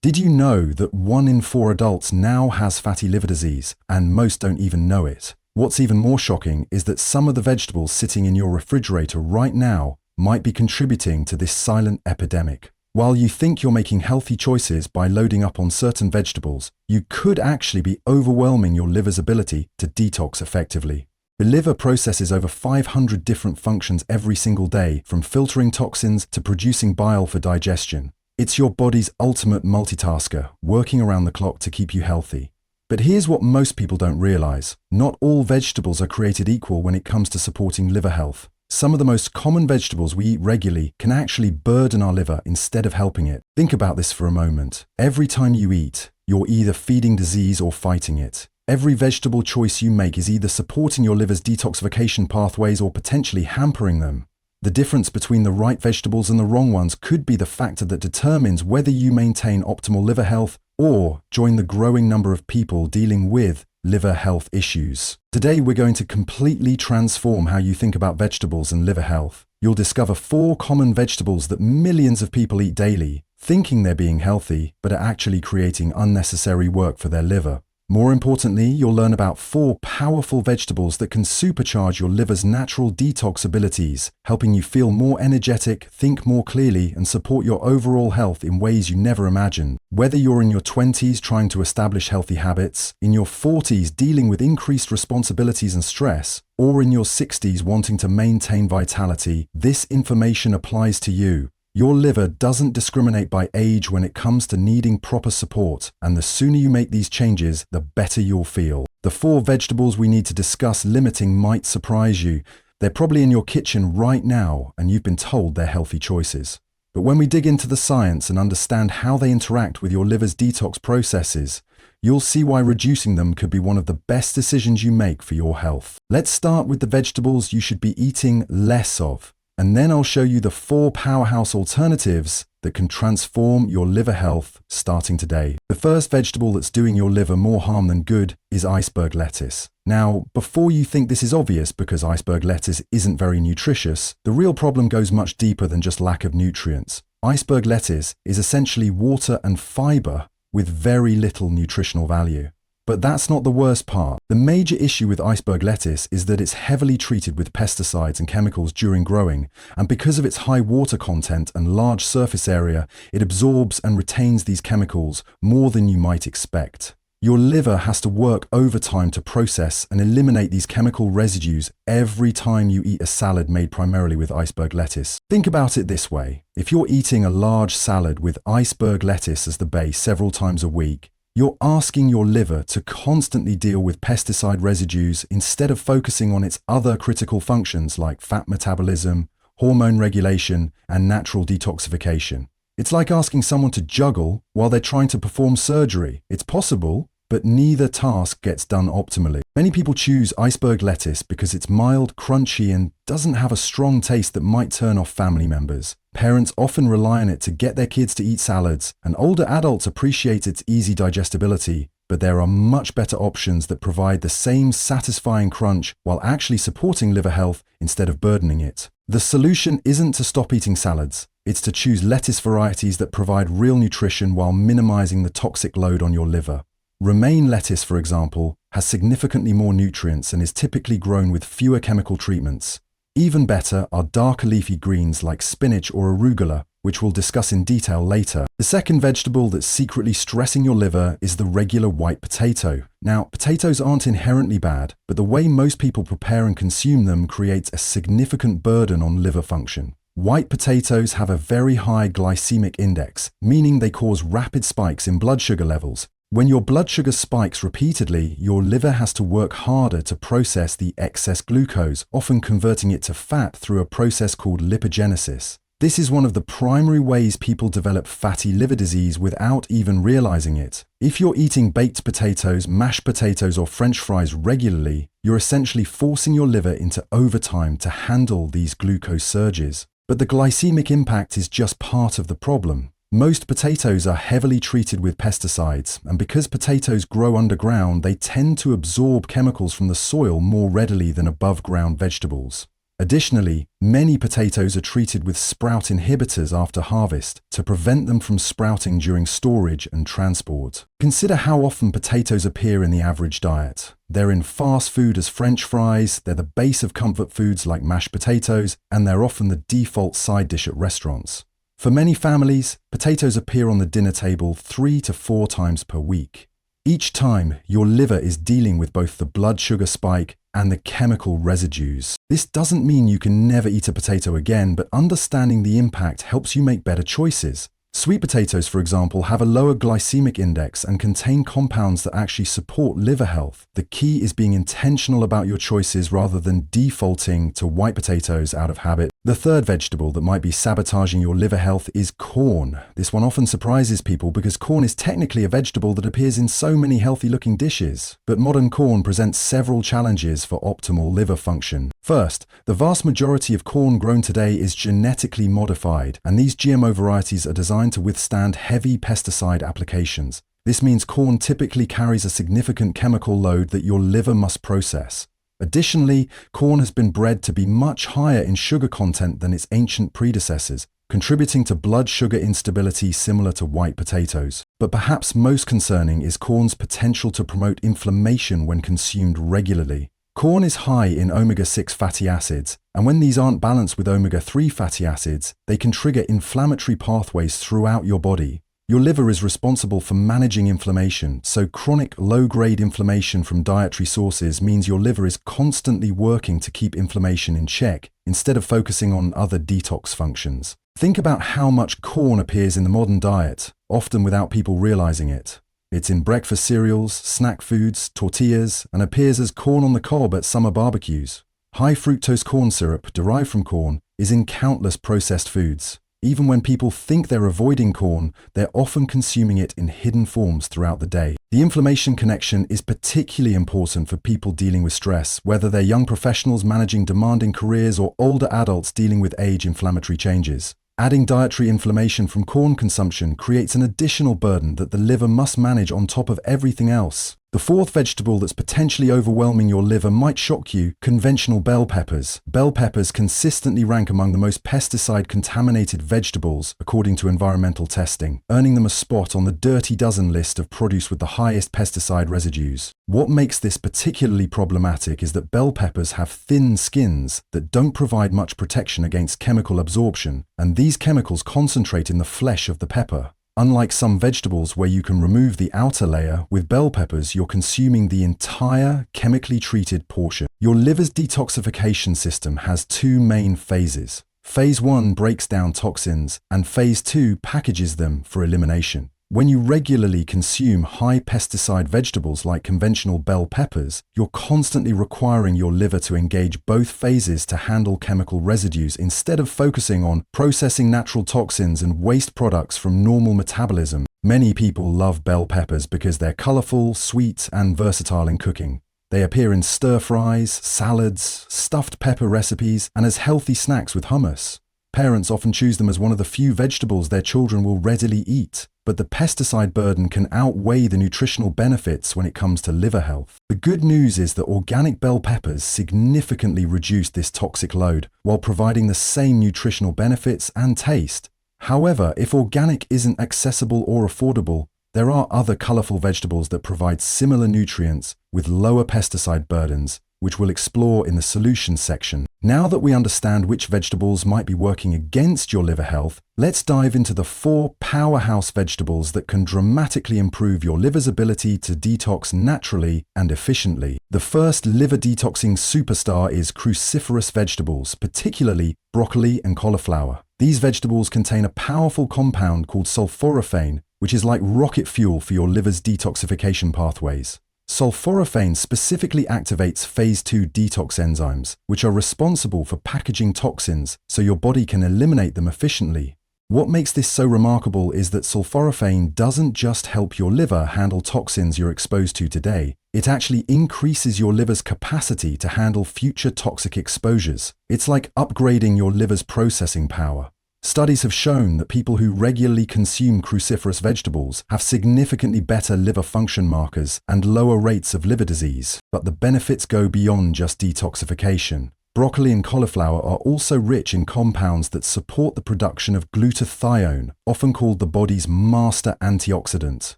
Did you know that 1 in 4 adults now has fatty liver disease, and most don't even know it? What's even more shocking is that some of the vegetables sitting in your refrigerator right now might be contributing to this silent epidemic. While you think you're making healthy choices by loading up on certain vegetables, you could actually be overwhelming your liver's ability to detox effectively. The liver processes over 500 different functions every single day, from filtering toxins to producing bile for digestion. It's your body's ultimate multitasker, working around the clock to keep you healthy. But here's what most people don't realize. Not all vegetables are created equal when it comes to supporting liver health. Some of the most common vegetables we eat regularly can actually burden our liver instead of helping it. Think about this for a moment. Every time you eat, you're either feeding disease or fighting it. Every vegetable choice you make is either supporting your liver's detoxification pathways or potentially hampering them. The difference between the right vegetables and the wrong ones could be the factor that determines whether you maintain optimal liver health or join the growing number of people dealing with liver health issues. Today, we're going to completely transform how you think about vegetables and liver health. You'll discover 4 common vegetables that millions of people eat daily, thinking they're being healthy, but are actually creating unnecessary work for their liver. More importantly, you'll learn about 4 powerful vegetables that can supercharge your liver's natural detox abilities, helping you feel more energetic, think more clearly, and support your overall health in ways you never imagined. Whether you're in your 20s trying to establish healthy habits, in your 40s dealing with increased responsibilities and stress, or in your 60s wanting to maintain vitality, this information applies to you. Your liver doesn't discriminate by age when it comes to needing proper support, and the sooner you make these changes, the better you'll feel. The 4 vegetables we need to discuss limiting might surprise you. They're probably in your kitchen right now, and you've been told they're healthy choices. But when we dig into the science and understand how they interact with your liver's detox processes, you'll see why reducing them could be one of the best decisions you make for your health. Let's start with the vegetables you should be eating less of. And then I'll show you the 4 powerhouse alternatives that can transform your liver health starting today. The first vegetable that's doing your liver more harm than good is iceberg lettuce. Now, before you think this is obvious because iceberg lettuce isn't very nutritious, the real problem goes much deeper than just lack of nutrients. Iceberg lettuce is essentially water and fiber with very little nutritional value. But that's not the worst part. The major issue with iceberg lettuce is that it's heavily treated with pesticides and chemicals during growing, and because of its high water content and large surface area, it absorbs and retains these chemicals more than you might expect. Your liver has to work overtime to process and eliminate these chemical residues every time you eat a salad made primarily with iceberg lettuce. Think about it this way. If you're eating a large salad with iceberg lettuce as the base several times a week, you're asking your liver to constantly deal with pesticide residues instead of focusing on its other critical functions like fat metabolism, hormone regulation, and natural detoxification. It's like asking someone to juggle while they're trying to perform surgery. It's possible, but neither task gets done optimally. Many people choose iceberg lettuce because it's mild, crunchy, and doesn't have a strong taste that might turn off family members. Parents often rely on it to get their kids to eat salads, and older adults appreciate its easy digestibility, but there are much better options that provide the same satisfying crunch while actually supporting liver health instead of burdening it. The solution isn't to stop eating salads. It's to choose lettuce varieties that provide real nutrition while minimizing the toxic load on your liver. Romaine lettuce, for example, has significantly more nutrients and is typically grown with fewer chemical treatments. Even better are darker leafy greens like spinach or arugula, which we'll discuss in detail later. The second vegetable that's secretly stressing your liver is the regular white potato. Now, potatoes aren't inherently bad, but the way most people prepare and consume them creates a significant burden on liver function. White potatoes have a very high glycemic index, meaning they cause rapid spikes in blood sugar levels. When your blood sugar spikes repeatedly, your liver has to work harder to process the excess glucose, often converting it to fat through a process called lipogenesis. This is one of the primary ways people develop fatty liver disease without even realizing it. If you're eating baked potatoes, mashed potatoes, or French fries regularly, you're essentially forcing your liver into overtime to handle these glucose surges. But the glycemic impact is just part of the problem. Most potatoes are heavily treated with pesticides, and because potatoes grow underground, they tend to absorb chemicals from the soil more readily than above-ground vegetables. Additionally, many potatoes are treated with sprout inhibitors after harvest to prevent them from sprouting during storage and transport. Consider how often potatoes appear in the average diet. They're in fast food as French fries, they're the base of comfort foods like mashed potatoes, and they're often the default side dish at restaurants. For many families, potatoes appear on the dinner table 3 to 4 times per week. Each time, your liver is dealing with both the blood sugar spike and the chemical residues. This doesn't mean you can never eat a potato again, but understanding the impact helps you make better choices. Sweet potatoes, for example, have a lower glycemic index and contain compounds that actually support liver health. The key is being intentional about your choices rather than defaulting to white potatoes out of habit. The third vegetable that might be sabotaging your liver health is corn. This one often surprises people because corn is technically a vegetable that appears in so many healthy-looking dishes. But modern corn presents several challenges for optimal liver function. First, the vast majority of corn grown today is genetically modified, and these GMO varieties are designed to withstand heavy pesticide applications. This means corn typically carries a significant chemical load that your liver must process. Additionally, corn has been bred to be much higher in sugar content than its ancient predecessors, contributing to blood sugar instability similar to white potatoes. But perhaps most concerning is corn's potential to promote inflammation when consumed regularly. Corn is high in omega-6 fatty acids, and when these aren't balanced with omega-3 fatty acids, they can trigger inflammatory pathways throughout your body. Your liver is responsible for managing inflammation, so chronic low-grade inflammation from dietary sources means your liver is constantly working to keep inflammation in check, instead of focusing on other detox functions. Think about how much corn appears in the modern diet, often without people realizing it. It's in breakfast cereals, snack foods, tortillas, and appears as corn on the cob at summer barbecues. High fructose corn syrup, derived from corn, is in countless processed foods. Even when people think they're avoiding corn, they're often consuming it in hidden forms throughout the day. The inflammation connection is particularly important for people dealing with stress, whether they're young professionals managing demanding careers or older adults dealing with age inflammatory changes. Adding dietary inflammation from corn consumption creates an additional burden that the liver must manage on top of everything else. The fourth vegetable that's potentially overwhelming your liver might shock you: conventional bell peppers. Bell peppers consistently rank among the most pesticide-contaminated vegetables, according to environmental testing, earning them a spot on the dirty dozen list of produce with the highest pesticide residues. What makes this particularly problematic is that bell peppers have thin skins that don't provide much protection against chemical absorption, and these chemicals concentrate in the flesh of the pepper. Unlike some vegetables where you can remove the outer layer, with bell peppers you're consuming the entire chemically treated portion. Your liver's detoxification system has 2 main phases. Phase 1 breaks down toxins, and Phase 2 packages them for elimination. When you regularly consume high pesticide vegetables like conventional bell peppers, you're constantly requiring your liver to engage both phases to handle chemical residues instead of focusing on processing natural toxins and waste products from normal metabolism. Many people love bell peppers because they're colorful, sweet, and versatile in cooking. They appear in stir-fries, salads, stuffed pepper recipes, and as healthy snacks with hummus. Parents often choose them as one of the few vegetables their children will readily eat, but the pesticide burden can outweigh the nutritional benefits when it comes to liver health. The good news is that organic bell peppers significantly reduce this toxic load while providing the same nutritional benefits and taste. However, if organic isn't accessible or affordable, there are other colorful vegetables that provide similar nutrients with lower pesticide burdens, which we'll explore in the solutions section. Now that we understand which vegetables might be working against your liver health, let's dive into the 4 powerhouse vegetables that can dramatically improve your liver's ability to detox naturally and efficiently. The first liver detoxing superstar is cruciferous vegetables, particularly broccoli and cauliflower. These vegetables contain a powerful compound called sulforaphane, which is like rocket fuel for your liver's detoxification pathways. Sulforaphane specifically activates phase 2 detox enzymes, which are responsible for packaging toxins so your body can eliminate them efficiently. What makes this so remarkable is that sulforaphane doesn't just help your liver handle toxins you're exposed to today, it actually increases your liver's capacity to handle future toxic exposures. It's like upgrading your liver's processing power. Studies have shown that people who regularly consume cruciferous vegetables have significantly better liver function markers and lower rates of liver disease. But the benefits go beyond just detoxification. Broccoli and cauliflower are also rich in compounds that support the production of glutathione, often called the body's master antioxidant.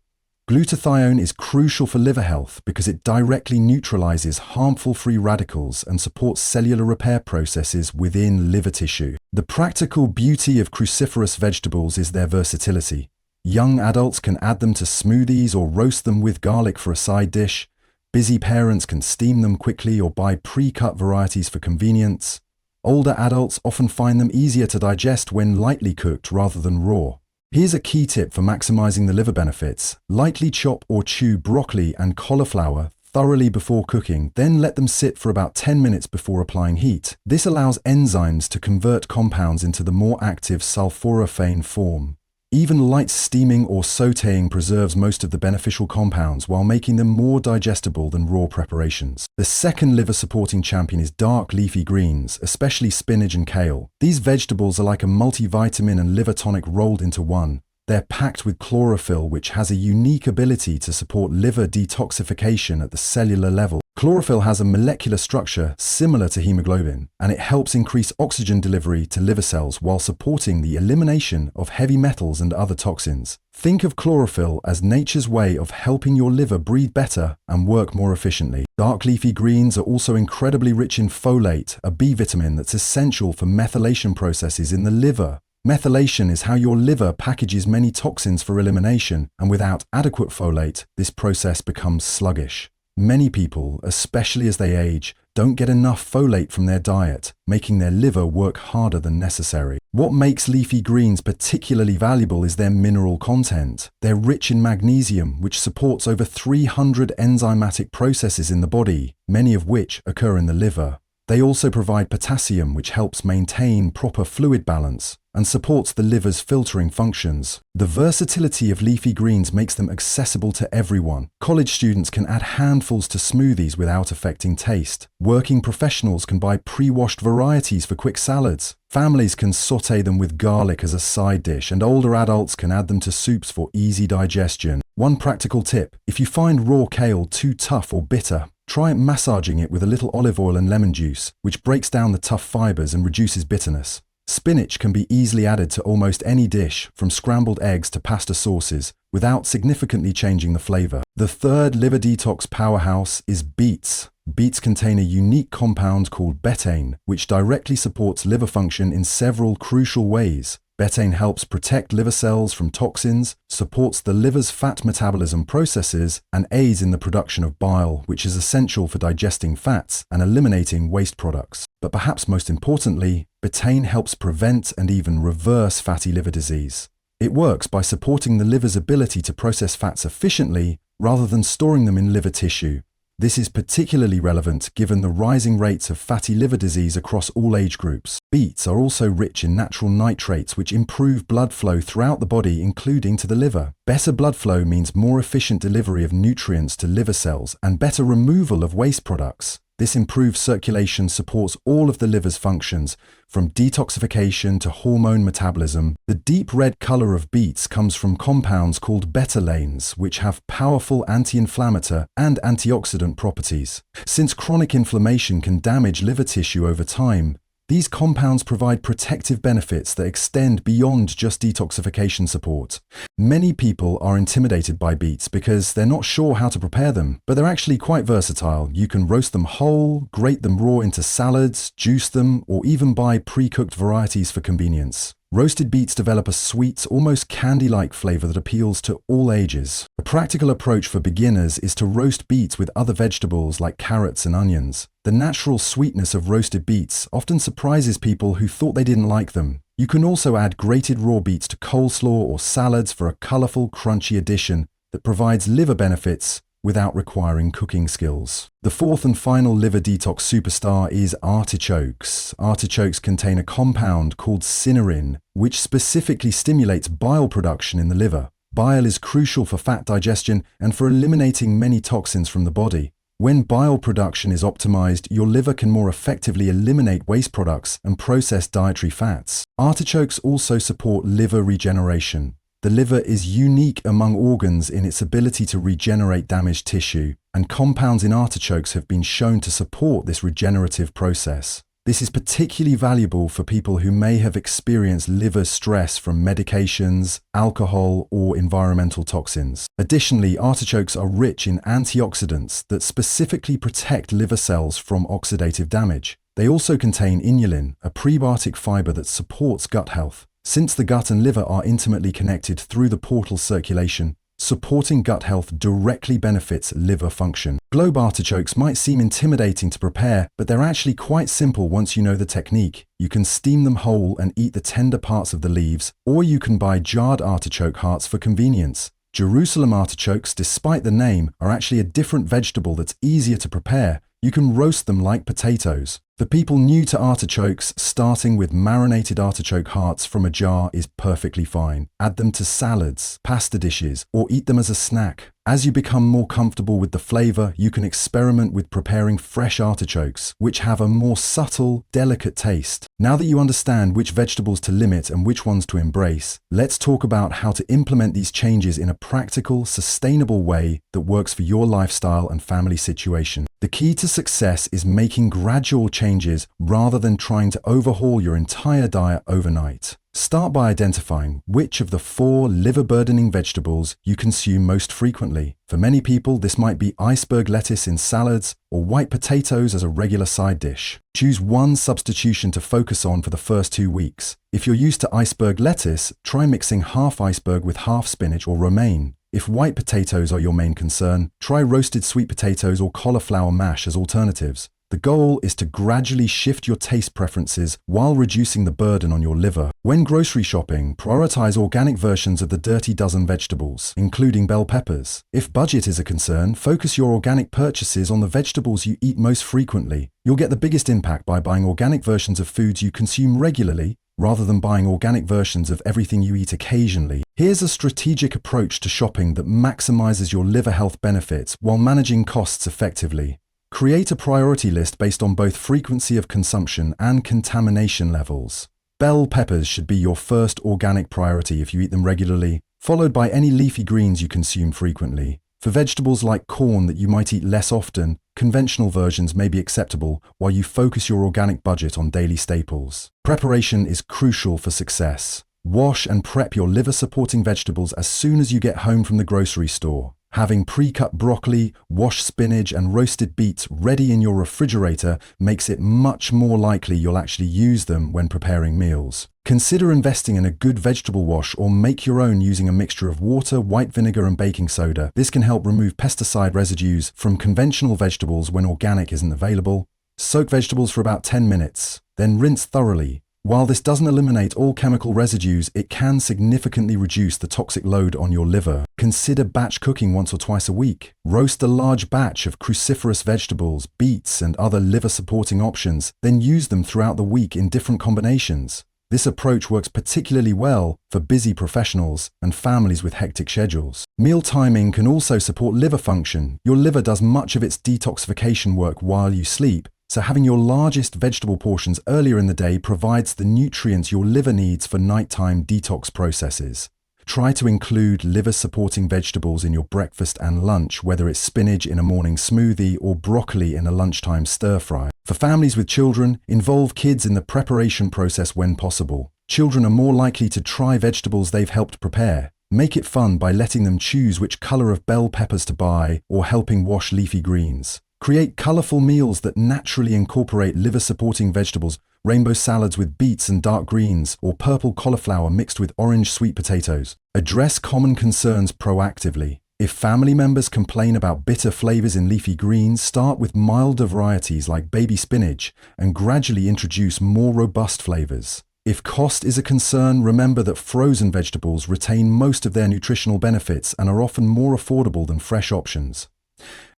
Glutathione is crucial for liver health because it directly neutralizes harmful free radicals and supports cellular repair processes within liver tissue. The practical beauty of cruciferous vegetables is their versatility. Young adults can add them to smoothies or roast them with garlic for a side dish. Busy parents can steam them quickly or buy pre-cut varieties for convenience. Older adults often find them easier to digest when lightly cooked rather than raw. Here's a key tip for maximizing the liver benefits. Lightly chop or chew broccoli and cauliflower thoroughly before cooking, then let them sit for about 10 minutes before applying heat. This allows enzymes to convert compounds into the more active sulforaphane form. Even light steaming or sautéing preserves most of the beneficial compounds while making them more digestible than raw preparations. The second liver-supporting champion is dark leafy greens, especially spinach and kale. These vegetables are like a multivitamin and liver tonic rolled into one. They're packed with chlorophyll, which has a unique ability to support liver detoxification at the cellular level. Chlorophyll has a molecular structure similar to hemoglobin, and it helps increase oxygen delivery to liver cells while supporting the elimination of heavy metals and other toxins. Think of chlorophyll as nature's way of helping your liver breathe better and work more efficiently. Dark leafy greens are also incredibly rich in folate, a B vitamin that's essential for methylation processes in the liver. Methylation is how your liver packages many toxins for elimination, and without adequate folate, this process becomes sluggish. Many people, especially as they age, don't get enough folate from their diet, making their liver work harder than necessary. What makes leafy greens particularly valuable is their mineral content. They're rich in magnesium, which supports over 300 enzymatic processes in the body, many of which occur in the liver. They also provide potassium, which helps maintain proper fluid balance and supports the liver's filtering functions. The versatility of leafy greens makes them accessible to everyone. College students can add handfuls to smoothies without affecting taste. Working professionals can buy pre-washed varieties for quick salads. Families can sauté them with garlic as a side dish, and older adults can add them to soups for easy digestion. One practical tip: if you find raw kale too tough or bitter, try massaging it with a little olive oil and lemon juice, which breaks down the tough fibers and reduces bitterness. Spinach can be easily added to almost any dish, from scrambled eggs to pasta sauces, without significantly changing the flavor. The third liver detox powerhouse is beets. Beets contain a unique compound called betaine, which directly supports liver function in several crucial ways. Betaine helps protect liver cells from toxins, supports the liver's fat metabolism processes, and aids in the production of bile, which is essential for digesting fats and eliminating waste products. But perhaps most importantly, betaine helps prevent and even reverse fatty liver disease. It works by supporting the liver's ability to process fats efficiently rather than storing them in liver tissue. This is particularly relevant given the rising rates of fatty liver disease across all age groups. Beets are also rich in natural nitrates, which improve blood flow throughout the body, including to the liver. Better blood flow means more efficient delivery of nutrients to liver cells and better removal of waste products. This improved circulation supports all of the liver's functions, from detoxification to hormone metabolism. The deep red color of beets comes from compounds called betalains, which have powerful anti-inflammatory and antioxidant properties. Since chronic inflammation can damage liver tissue over time, these compounds provide protective benefits that extend beyond just detoxification support. Many people are intimidated by beets because they're not sure how to prepare them, but they're actually quite versatile. You can roast them whole, grate them raw into salads, juice them, or even buy pre-cooked varieties for convenience. Roasted beets develop a sweet, almost candy-like flavor that appeals to all ages. A practical approach for beginners is to roast beets with other vegetables like carrots and onions. The natural sweetness of roasted beets often surprises people who thought they didn't like them. You can also add grated raw beets to coleslaw or salads for a colorful, crunchy addition that provides liver benefits without requiring cooking skills. The fourth and final liver detox superstar is artichokes. Artichokes contain a compound called cynarin, which specifically stimulates bile production in the liver. Bile is crucial for fat digestion and for eliminating many toxins from the body. When bile production is optimized, your liver can more effectively eliminate waste products and process dietary fats. Artichokes also support liver regeneration. The liver is unique among organs in its ability to regenerate damaged tissue, and compounds in artichokes have been shown to support this regenerative process. This is particularly valuable for people who may have experienced liver stress from medications, alcohol, or environmental toxins. Additionally, artichokes are rich in antioxidants that specifically protect liver cells from oxidative damage. They also contain inulin, a prebiotic fiber that supports gut health. Since the gut and liver are intimately connected through the portal circulation, supporting gut health directly benefits liver function. Globe artichokes might seem intimidating to prepare, but they're actually quite simple once you know the technique. You can steam them whole and eat the tender parts of the leaves, or you can buy jarred artichoke hearts for convenience. Jerusalem artichokes, despite the name, are actually a different vegetable that's easier to prepare. You can roast them like potatoes. For people new to artichokes, starting with marinated artichoke hearts from a jar is perfectly fine. Add them to salads, pasta dishes, or eat them as a snack. As you become more comfortable with the flavor, you can experiment with preparing fresh artichokes, which have a more subtle, delicate taste. Now that you understand which vegetables to limit and which ones to embrace, let's talk about how to implement these changes in a practical, sustainable way that works for your lifestyle and family situation. The key to success is making gradual changes rather than trying to overhaul your entire diet overnight. Start by identifying which of the 4 liver-burdening vegetables you consume most frequently. For many people, this might be iceberg lettuce in salads or white potatoes as a regular side dish. Choose one substitution to focus on for the first 2 weeks. If you're used to iceberg lettuce, try mixing half iceberg with half spinach or romaine. If white potatoes are your main concern, try roasted sweet potatoes or cauliflower mash as alternatives. The goal is to gradually shift your taste preferences while reducing the burden on your liver. When grocery shopping, prioritize organic versions of the dirty dozen vegetables, including bell peppers. If budget is a concern, focus your organic purchases on the vegetables you eat most frequently. You'll get the biggest impact by buying organic versions of foods you consume regularly, rather than buying organic versions of everything you eat occasionally. Here's a strategic approach to shopping that maximizes your liver health benefits while managing costs effectively. Create a priority list based on both frequency of consumption and contamination levels. Bell peppers should be your first organic priority if you eat them regularly, followed by any leafy greens you consume frequently. For vegetables like corn that you might eat less often, conventional versions may be acceptable while you focus your organic budget on daily staples. Preparation is crucial for success. Wash and prep your liver-supporting vegetables as soon as you get home from the grocery store. Having pre-cut broccoli, washed spinach, and roasted beets ready in your refrigerator makes it much more likely you'll actually use them when preparing meals. Consider investing in a good vegetable wash or make your own using a mixture of water, white vinegar, and baking soda. This can help remove pesticide residues from conventional vegetables when organic isn't available. Soak vegetables for about 10 minutes, then rinse thoroughly. While this doesn't eliminate all chemical residues, it can significantly reduce the toxic load on your liver. Consider batch cooking once or twice a week. Roast a large batch of cruciferous vegetables, beets, and other liver-supporting options, then use them throughout the week in different combinations. This approach works particularly well for busy professionals and families with hectic schedules. Meal timing can also support liver function. Your liver does much of its detoxification work while you sleep, so having your largest vegetable portions earlier in the day provides the nutrients your liver needs for nighttime detox processes. Try to include liver-supporting vegetables in your breakfast and lunch, whether it's spinach in a morning smoothie or broccoli in a lunchtime stir-fry. For families with children, involve kids in the preparation process when possible. Children are more likely to try vegetables they've helped prepare. Make it fun by letting them choose which color of bell peppers to buy or helping wash leafy greens. Create colorful meals that naturally incorporate liver-supporting vegetables, rainbow salads with beets and dark greens, or purple cauliflower mixed with orange sweet potatoes. Address common concerns proactively. If family members complain about bitter flavors in leafy greens, start with milder varieties like baby spinach and gradually introduce more robust flavors. If cost is a concern, remember that frozen vegetables retain most of their nutritional benefits and are often more affordable than fresh options.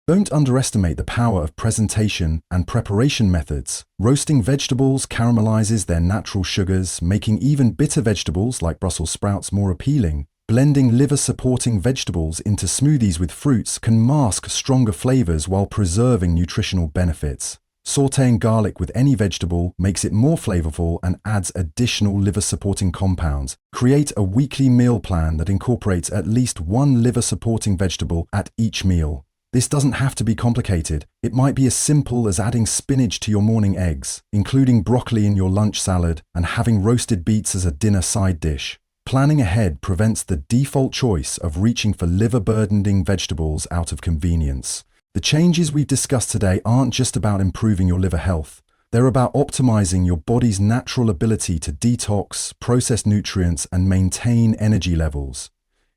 Don't underestimate the power of presentation and preparation methods. Roasting vegetables caramelizes their natural sugars, making even bitter vegetables like Brussels sprouts more appealing. Blending liver-supporting vegetables into smoothies with fruits can mask stronger flavors while preserving nutritional benefits. Sautéing garlic with any vegetable makes it more flavorful and adds additional liver-supporting compounds. Create a weekly meal plan that incorporates at least one liver-supporting vegetable at each meal. This doesn't have to be complicated. It might be as simple as adding spinach to your morning eggs, including broccoli in your lunch salad, and having roasted beets as a dinner side dish. Planning ahead prevents the default choice of reaching for liver-burdening vegetables out of convenience. The changes we've discussed today aren't just about improving your liver health. They're about optimizing your body's natural ability to detox, process nutrients, and maintain energy levels.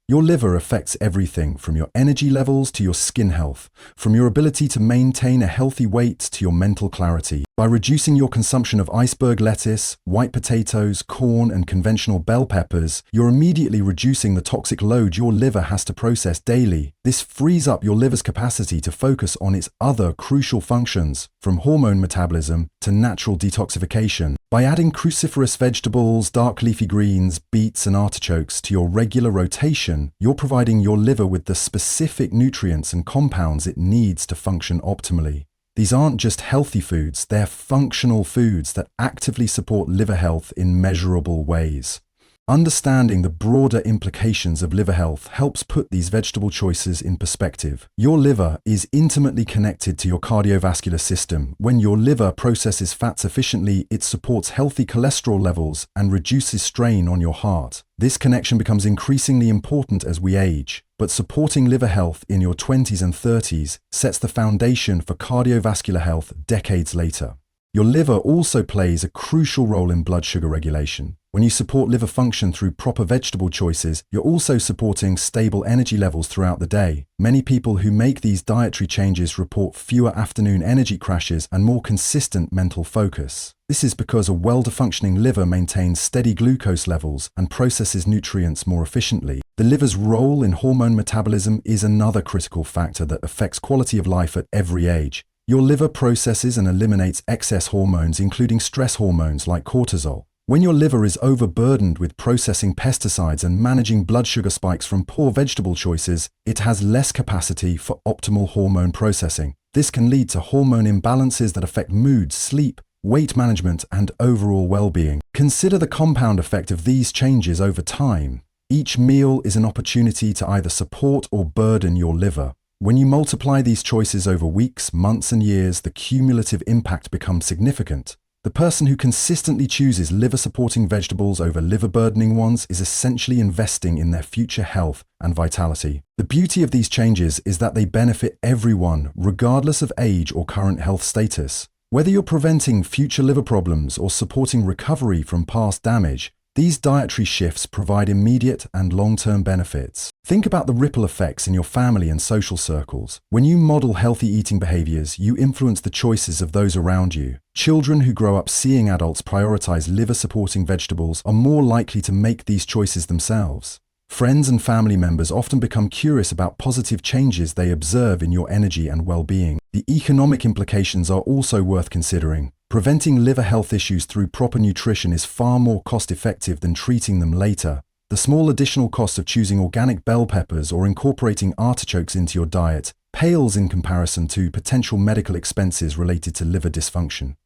Your liver affects everything from your energy levels to your skin health, from your ability to maintain a healthy weight to your mental clarity. By reducing your consumption of iceberg lettuce, white potatoes, corn, and conventional bell peppers, you're immediately reducing the toxic load your liver has to process daily. This frees up your liver's capacity to focus on its other crucial functions, from hormone metabolism to natural detoxification. By adding cruciferous vegetables, dark leafy greens, beets, and artichokes to your regular rotation, you're providing your liver with the specific nutrients and compounds it needs to function optimally. These aren't just healthy foods, they're functional foods that actively support liver health in measurable ways. Understanding the broader implications of liver health helps put these vegetable choices in perspective. Your liver is intimately connected to your cardiovascular system. When your liver processes fats efficiently, it supports healthy cholesterol levels and reduces strain on your heart. This connection becomes increasingly important as we age, but supporting liver health in your 20s and 30s sets the foundation for cardiovascular health decades later. Your liver also plays a crucial role in blood sugar regulation. When you support liver function through proper vegetable choices, you're also supporting stable energy levels throughout the day. Many people who make these dietary changes report fewer afternoon energy crashes and more consistent mental focus. This is because a well-functioning liver maintains steady glucose levels and processes nutrients more efficiently. The liver's role in hormone metabolism is another critical factor that affects quality of life at every age. Your liver processes and eliminates excess hormones, including stress hormones like cortisol. When your liver is overburdened with processing pesticides and managing blood sugar spikes from poor vegetable choices, it has less capacity for optimal hormone processing. This can lead to hormone imbalances that affect mood, sleep, weight management, and overall well-being. Consider the compound effect of these changes over time. Each meal is an opportunity to either support or burden your liver. When you multiply these choices over weeks, months, and years, the cumulative impact becomes significant. The person who consistently chooses liver-supporting vegetables over liver-burdening ones is essentially investing in their future health and vitality. The beauty of these changes is that they benefit everyone, regardless of age or current health status. Whether you're preventing future liver problems or supporting recovery from past damage, these dietary shifts provide immediate and long-term benefits. Think about the ripple effects in your family and social circles. When you model healthy eating behaviors, you influence the choices of those around you. Children who grow up seeing adults prioritize liver-supporting vegetables are more likely to make these choices themselves. Friends and family members often become curious about positive changes they observe in your energy and well-being. The economic implications are also worth considering. Preventing liver health issues through proper nutrition is far more cost-effective than treating them later. The small additional cost of choosing organic bell peppers or incorporating artichokes into your diet pales in comparison to potential medical expenses related to liver dysfunction.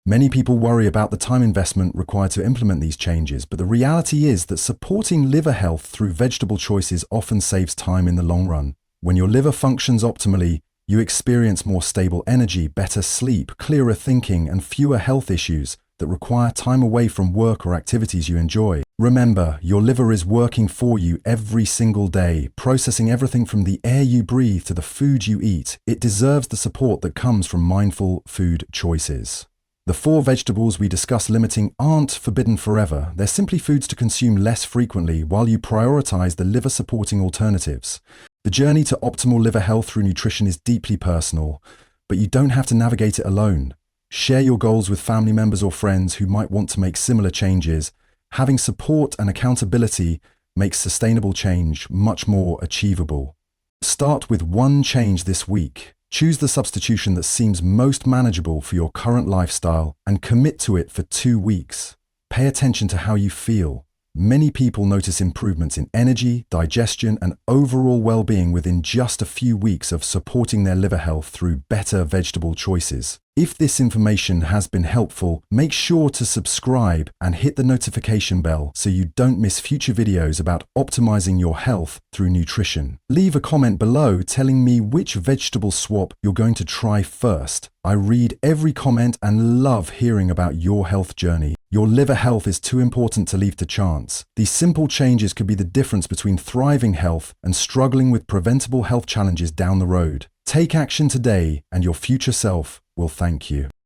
Many people worry about the time investment required to implement these changes, but the reality is that supporting liver health through vegetable choices often saves time in the long run. When your liver functions optimally, you experience more stable energy, better sleep, clearer thinking, and fewer health issues that require time away from work or activities you enjoy. Remember, your liver is working for you every single day, processing everything from the air you breathe to the food you eat. It deserves the support that comes from mindful food choices. The 4 vegetables we discuss limiting aren't forbidden forever. They're simply foods to consume less frequently while you prioritize the liver-supporting alternatives. The journey to optimal liver health through nutrition is deeply personal, but you don't have to navigate it alone. Share your goals with family members or friends who might want to make similar changes. Having support and accountability makes sustainable change much more achievable. Start with one change this week. Choose the substitution that seems most manageable for your current lifestyle and commit to it for 2 weeks. Pay attention to how you feel. Many people notice improvements in energy, digestion, and overall well-being within just a few weeks of supporting their liver health through better vegetable choices. If this information has been helpful, make sure to subscribe and hit the notification bell so you don't miss future videos about optimizing your health through nutrition. Leave a comment below telling me which vegetable swap you're going to try first. I read every comment and love hearing about your health journey. Your liver health is too important to leave to chance. These simple changes could be the difference between thriving health and struggling with preventable health challenges down the road. Take action today, and your future self will thank you.